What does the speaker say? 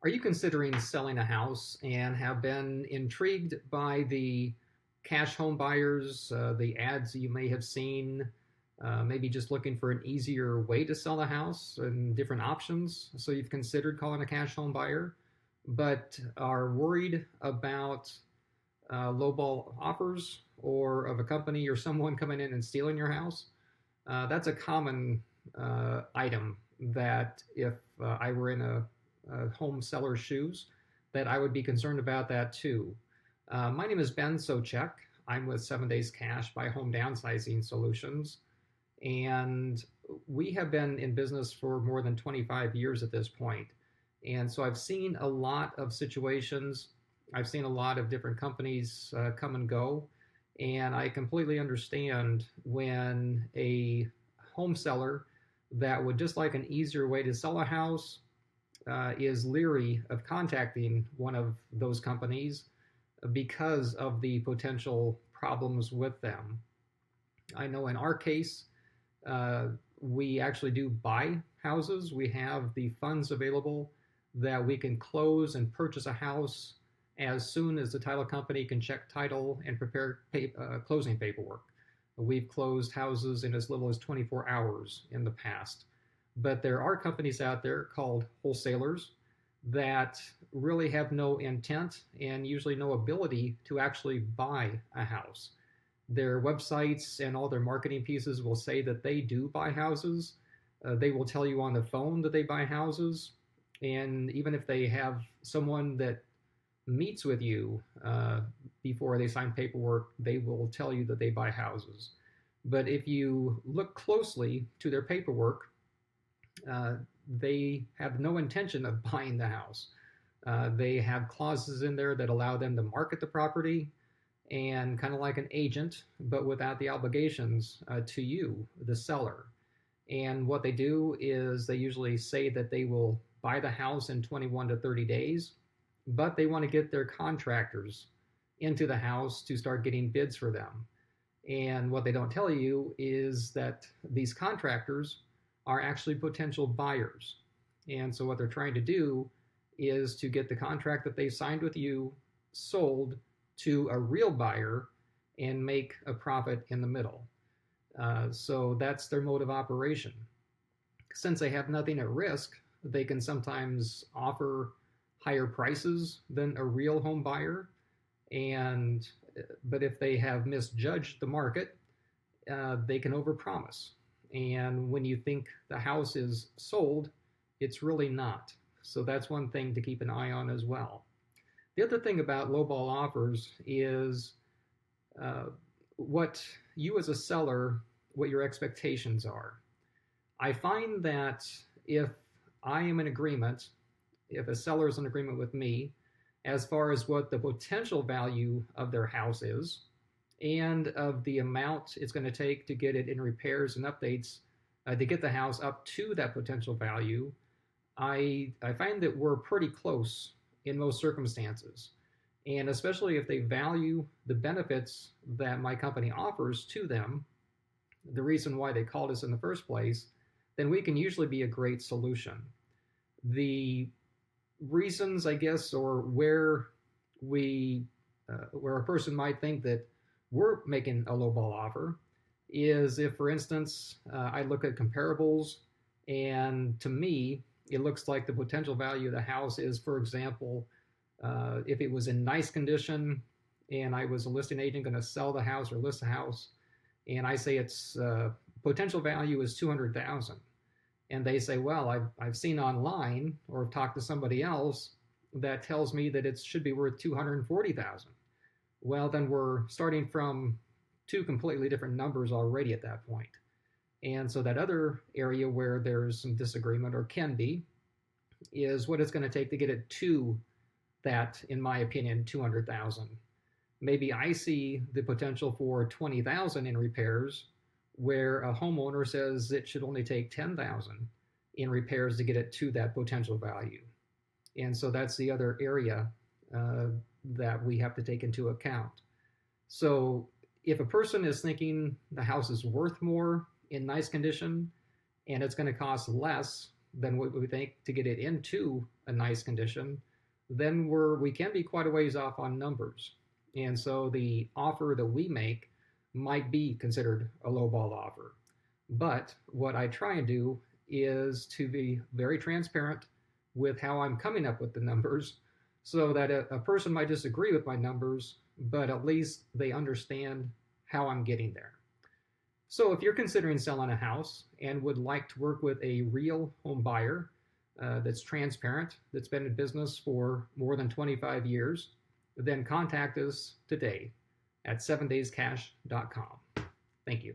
Are you considering selling a house and have been intrigued by the cash home buyers, the ads you may have seen, maybe just looking for an easier way to sell a house and different options? So you've considered calling a cash home buyer, but are worried about lowball offers or of a company or someone coming in and stealing your house? That's a common item that if I were in a home seller's shoes, that I would be concerned about that too. My name is Ben Sochek. I'm with 7 Days Cash by Home Downsizing Solutions, and we have been in business for more than 25 years at this point. And so I've seen a lot of situations. I've seen a lot of different companies come and go, and I completely understand when a home seller that would just like an easier way to sell a house is leery of contacting one of those companies because of the potential problems with them. I know in our case, we actually do buy houses. We have the funds available that we can close and purchase a house as soon as the title company can check title and prepare closing paperwork. We've closed houses in as little as 24 hours in the past. But there are companies out there called wholesalers that really have no intent and usually no ability to actually buy a house. Their websites and all their marketing pieces will say that they do buy houses. They will tell you on the phone that they buy houses. And even if they have someone that meets with you before they sign paperwork, they will tell you that they buy houses. But if you look closely to their paperwork, they have no intention of buying the house. They have clauses in there that allow them to market the property and kind of like an agent, but without the obligations to you, the seller. And what they do is they usually say that they will buy the house in 21 to 30 days, but they want to get their contractors into the house to start getting bids for them. And what they don't tell you is that these contractors are actually potential buyers. And so what they're trying to do is to get the contract that they signed with you sold to a real buyer and make a profit in the middle. So that's their mode of operation. Since they have nothing at risk, they can sometimes offer higher prices than a real home buyer. But if they have misjudged the market, they can overpromise. And when you think the house is sold, it's really not. So that's one thing to keep an eye on as well. The other thing about lowball offers is what you as a seller, what your expectations are. I find that if I am in agreement, if a seller is in agreement with me, as far as what the potential value of their house is, and of the amount it's going to take to get it in repairs and updates to get the house up to that potential value, I find that we're pretty close in most circumstances. And especially if they value the benefits that my company offers to them, the reason why they called us in the first place, then we can usually be a great solution. The reasons, I guess, or where a person might think that we're making a lowball offer is if, for instance, I look at comparables, and to me, it looks like the potential value of the house is, for example, if it was in nice condition and I was a listing agent going to sell the house or list the house, and I say its potential value is $200,000, and they say, well, I've seen online or talked to somebody else that tells me that it should be worth $240,000. Well, then we're starting from two completely different numbers already at that point. And so that other area where there's some disagreement, or can be, is what it's going to take to get it to that, in my opinion, $200,000. Maybe I see the potential for $20,000 in repairs, where a homeowner says it should only take $10,000 in repairs to get it to that potential value. And so that's the other area that we have to take into account. So if a person is thinking the house is worth more in nice condition and it's going to cost less than what we think to get it into a nice condition, then we can be quite a ways off on numbers. And so the offer that we make might be considered a lowball offer. But what I try and do is to be very transparent with how I'm coming up with the numbers so that a person might disagree with my numbers, but at least they understand how I'm getting there. So if you're considering selling a house and would like to work with a real home buyer that's transparent, that's been in business for more than 25 years, then contact us today at 7dayscash.com. Thank you.